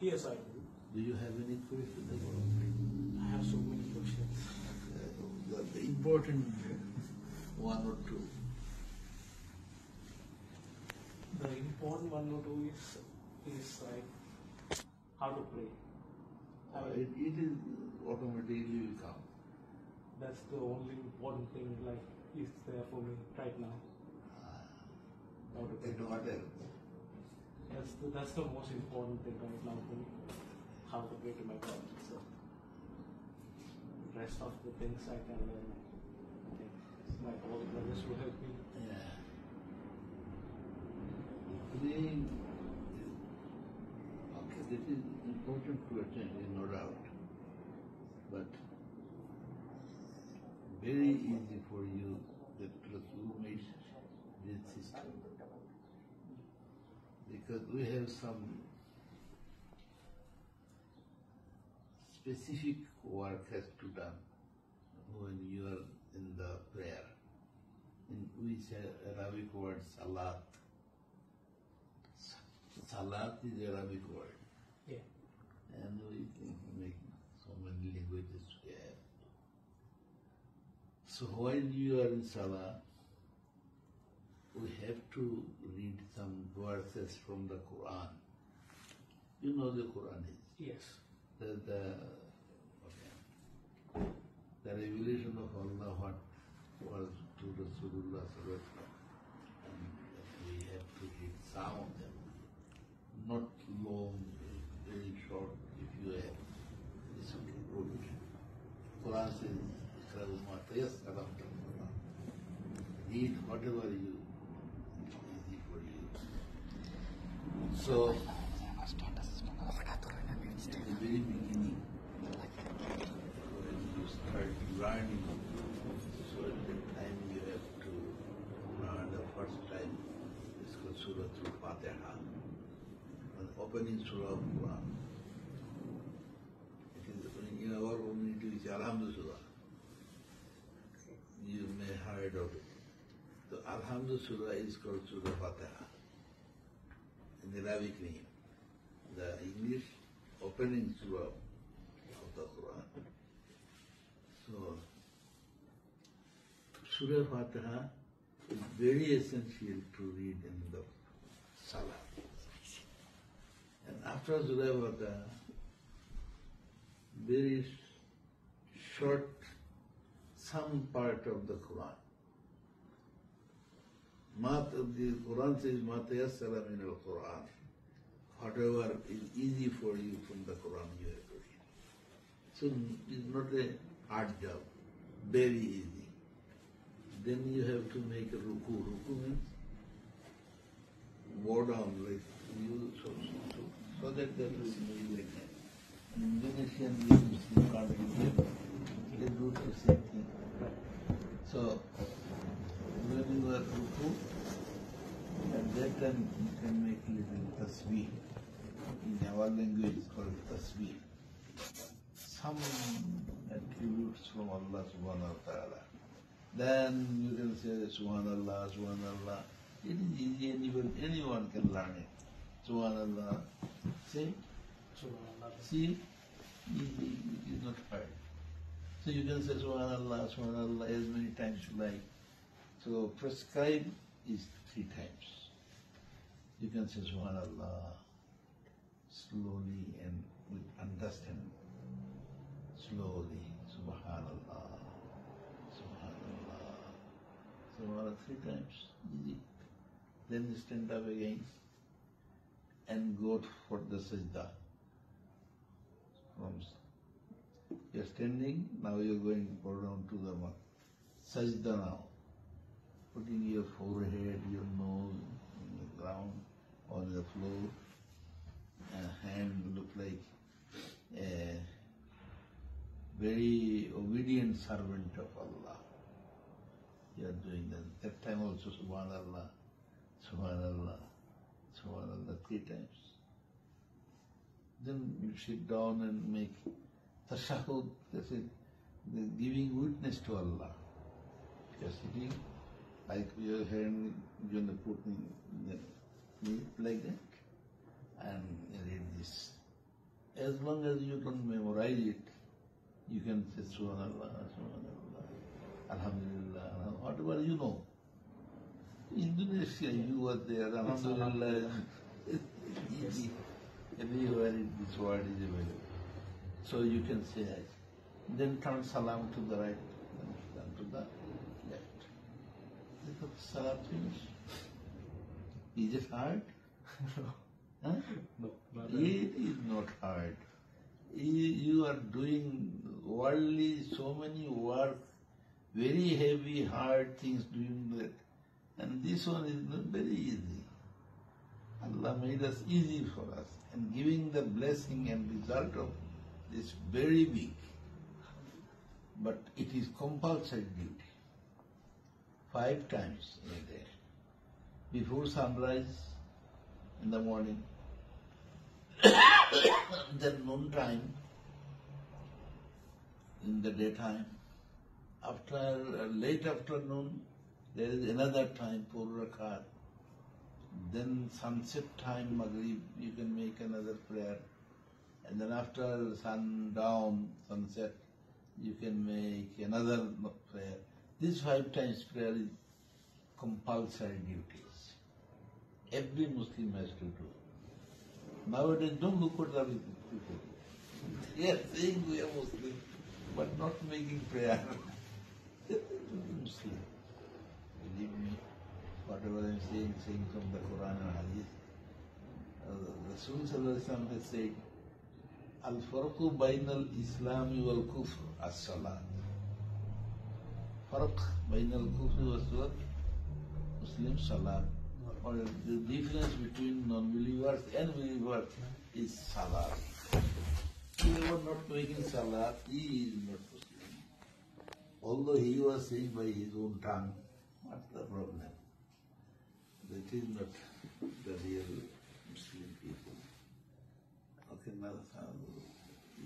Yes, I do. Do you have any question about I have so many questions. the important one or two? The important one or two is like how to pray. It is automatically will come. That's the only important thing like is there for me right now. How to pray. And what else? That's the most important thing right now for me. How to pray to my God. So rest of the things I can learn. I think my old brothers will help me. Yeah. Praying, okay, this is important question, no doubt. But very easy for you that Rasul made this system. Because we have some specific work has to done when you are in the prayer. In which Arabic word salat. Salat is Arabic word. Yeah. And we can make so many languages we have. So while you are in Salah, we have to read some verses from the Quran. You know the Quran is. Yes. The revelation of Allah, what was to Rasulullah sallallahu alaihi wasallam, and we have to read some of them, not long, very short. If you have, it's okay, good. Quran says, "Iqra'u ma tayassara min al-Quran." Read whatever you easy for you. So, at the very beginning, when you start learning, so at that time you have to learn the first time. It's called Surah Al-Fatiha, an opening Surah of Quran. It is in our community, it's Alhamdulillah. You may heard of it. The Alhamdulillah is called Surah Fatiha in the Arabic name. The English opening surah of the Quran. So, Surah Fatiha is very essential to read in the Salah. And after Surah Fatiha, very short, some part of the Quran. The Quran says, "Ma tayassara min al-Quran." Whatever is easy for you from the Quran, you have to read. So it's not a hard job, very easy. Then you have to make a ruku. Ruku means bow down like you, so that there will be like that. In Indonesian, you can't do it. They do the same thing. So when you are ruku, at that time you can make little tasbih. In our language it's called tasbih. Some attributes from Allah subhanahu wa ta'ala. Then you can say Subhanallah, Subhanallah. It is easy, anyone can learn it. Subhanallah. Say, see, easy, it is not hard. So you can say Subhanallah, Subhanallah as many times you like. So prescribed is 3 times. You can say Subhanallah slowly and with understanding. Slowly, Subhanallah, Subhanallah, Subhanallah 3 times, easy. Then you stand up again and go for the sajda. You're standing, now you're going to go down to the sajda now. Putting your forehead, your nose on the ground, on the floor, and hand look like a very obedient servant of Allah. You are doing that. That time also Subhanallah, Subhanallah, Subhanallah 3 times. Then you sit down and make tashahud, that's it, the giving witness to Allah. You are sitting, like your hand, you are putting the knee like that, and you read this as long as you don't memorize it, you can say Subhanallah, Subhanallah, Alhamdulillah, whatever you know. Indonesia, you were there, Alhamdulillah, it's easy. Everywhere this word is available. So you can say that. Then turn salam to the right, then turn to the left. Because salam finish. Is it hard? Huh? No, not It is not hard. You are doing worldly, so many work, very heavy, hard things doing that. And this one is not very easy. Allah made us easy for us. And giving the blessing and result of this very big. But it is compulsory duty. 5 times a day. Before sunrise in the morning, then noon time in the daytime. After late afternoon, there is another time for rakat. Then sunset time, Maghrib, you can make another prayer. And then after sundown, sunset, you can make another prayer. These 5 times prayer is compulsory duties. Every Muslim has to do. Nowadays, don't look at the people. They are saying we are Muslim, but not making prayer. Muslim. Believe me, whatever I am saying from the Quran and Hadith. Rasul Sallallahu Alaihi Wasallam has said, Al-Farqu Bainal Islami wal Kufr as-Salat. Farq Bainal Kufr was Muslim Salat. Or the difference between non-believers and believers is Salat. Whoever not making Salat, he is not Muslim. Although he was saying by his own tongue, what's the problem? That is not the real Muslim people. Okay, now,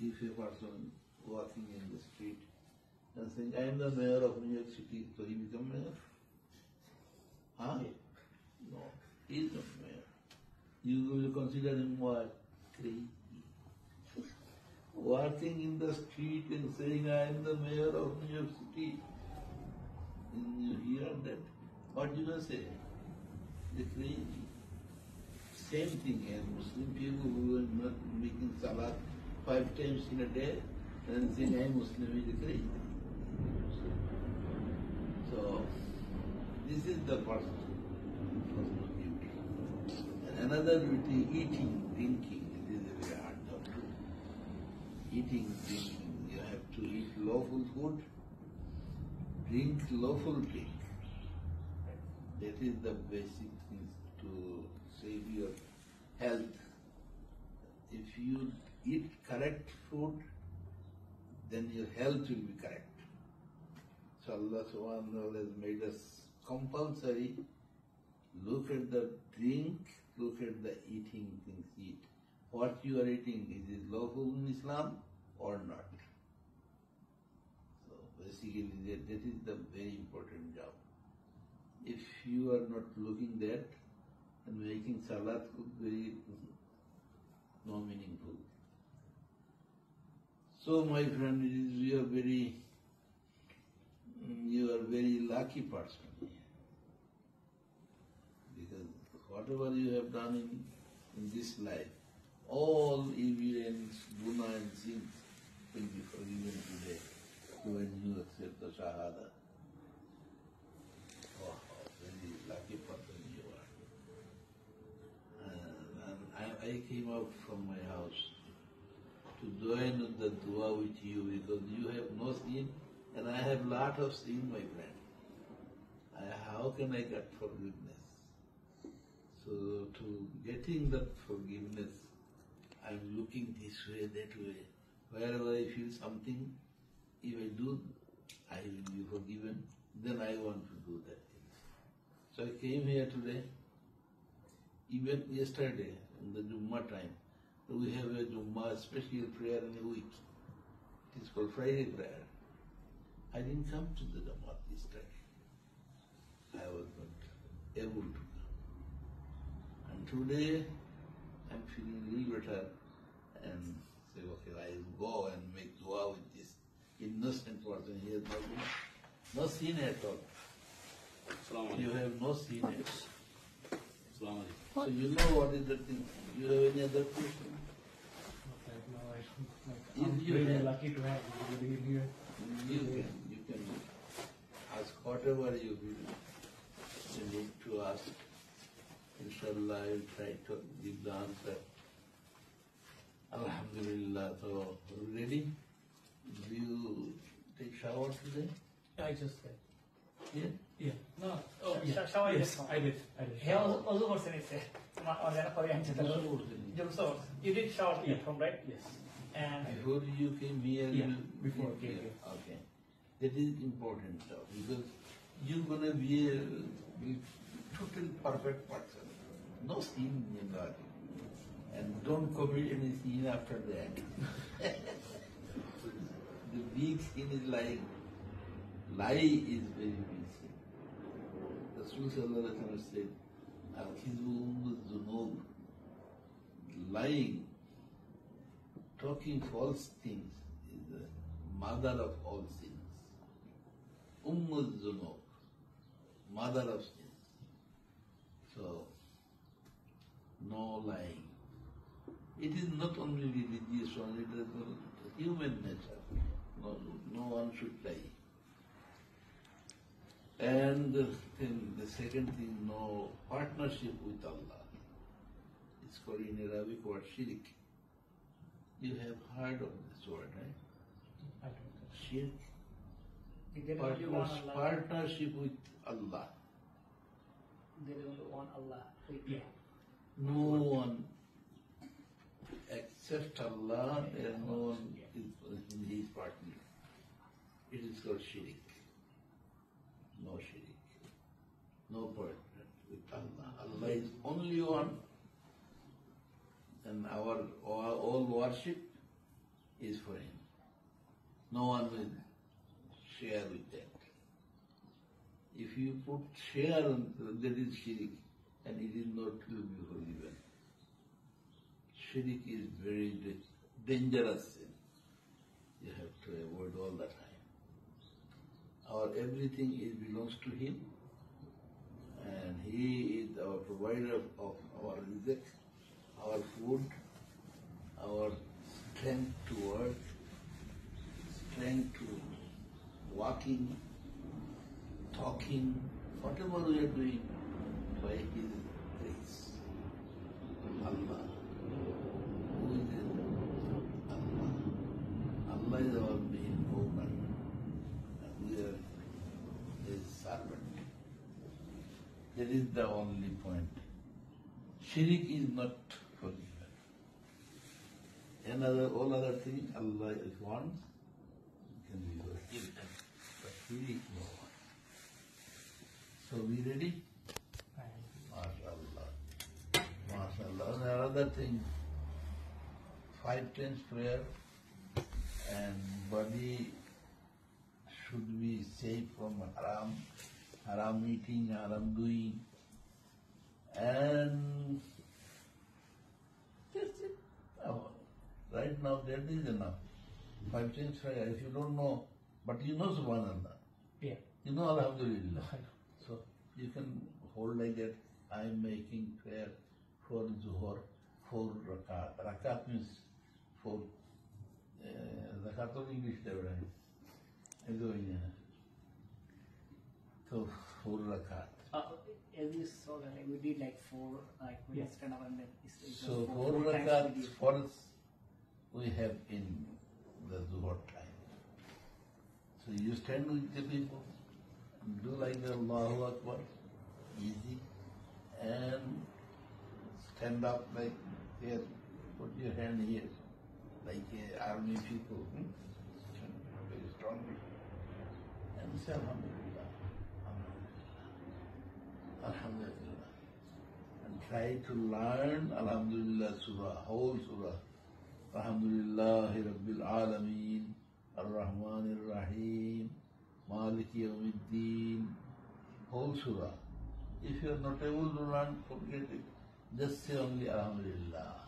if a person walking in the street and saying, I am the mayor of New York City, so he become mayor? Huh? No, he is not mayor. You will consider him what? Crazy. Walking in the street and saying, I am the mayor of New York City. And you hear that. What you say? The crazy. Same thing as Muslim people who are not making salat 5 times in a day and saying, I am Muslim, is crazy. So, this is the first duty. And another duty, eating, drinking. It is a very hard job. Eating, drinking. You have to eat lawful food, drink lawful drink. That is the basic thing to save your health. If you eat correct food, then your health will be correct. So Allah subhanahu wa ta'ala has made us compulsory. Look at the drink, look at the eating things, eat. What you are eating, is it lawful in Islam or not? So basically that is the very important job. If you are not looking that and making salat very no meaningful. So my friend, you are very lucky person. Because whatever you have done in this life, all evil and guna and sins will be forgiven today when you accept the Shahada. Oh, very lucky person you are. And I came out from my house to join the dua with you because you have no sin and I have lot of sin, my friend. How can I get forgiveness? So to getting that forgiveness, I'm looking this way, that way. Wherever I feel something, if I do, I will be forgiven, then I want to do that thing. So I came here today, even yesterday, in the Jummah time. We have a Jummah special prayer in a week. It is called Friday prayer. I didn't come to the Jummah this time. I was not able to come. And today, I'm feeling a little better, and say, okay, I will go and make dua with this innocent person. He has no sin at all. You have no sin at all. So you know what is the thing. You have any other question? Right now, I don't, If I'm you really have- lucky to have everybody here. You can ask whatever you need to ask. Inshallah, I will try to give the answer. Alhamdulillah. So, ready? Do you take shower today? I just said. Yeah? Yeah. No, Yeah. shower Yes, is I did. I did. He also was in it. You did shower Yeah. at home, right? Yes. And Before you came here, Yeah, you- before I came here. Okay. That is important stuff because you're gonna be a total perfect person. No sin in God. And don't commit any sin after that. The big sin is like lie is very big sin. Rasul Sallallahu Alaihi Wasallam said, "Al-Khizum Zunub," lying, talking false things is the mother of all sins. Zunub, mother of sins. So, no lying. It is not only religious one, it is human nature. No one should lie. And the second thing, no partnership with Allah. It's called in Arabic word shirk. You have heard of this word, right? I don't know. Shirk. they don't only want Allah. Partnership with Allah. They don't want Allah. Yeah. No one except Allah, and no one is in his partner. It is called shirk. No shirk. No partner with Allah. Allah is only one. And our all worship is for Him. No one will share with that. If you put share, that is shirk, and it is not to be forgiven. Shirk is very dangerous sin. You have to avoid all the time. Our everything belongs to Him, and He is our provider of our rizq, our food, our strength to work, strength to walking, talking, whatever we are doing by His grace. Allah. Who is it? Allah. Allah is our main owner, and we are His servant. That is the only point. Shirk is not forgiven. All other things Allah is wants can be forgiven, but shirk no one. So we ready? MashaAllah. MashaAllah. And another thing, 5 times prayer, and body should be safe from haram eating, haram doing, and that's it. Right now that is enough. 5 times prayer. If you don't know, but you know Subhanallah, Yeah. you know Alhamdulillah. I know. So you can hold like that. I'm making prayer for Zuhur, 4 rakat. Rakat means 4. Zakat of English, right? So 4 rakat. As you saw that, like, we did like 4, like we Yeah. stand up and then it's So 4 times rakat we did. first we have in the Zuhur time. So you stand with the people, do like the Allahu Akbar, easy, and stand up like here, put your hand here, like army people, very strongly, and say Alhamdulillah, Alhamdulillah, Alhamdulillah, and try to learn Alhamdulillah Surah, whole Surah. Alhamdulillahi Rabbil Alameen, Ar-Rahman Ar-Rahim, Maliki Yawmiddin, whole surah. If you are not able to learn, forget it. Just say only Alhamdulillah.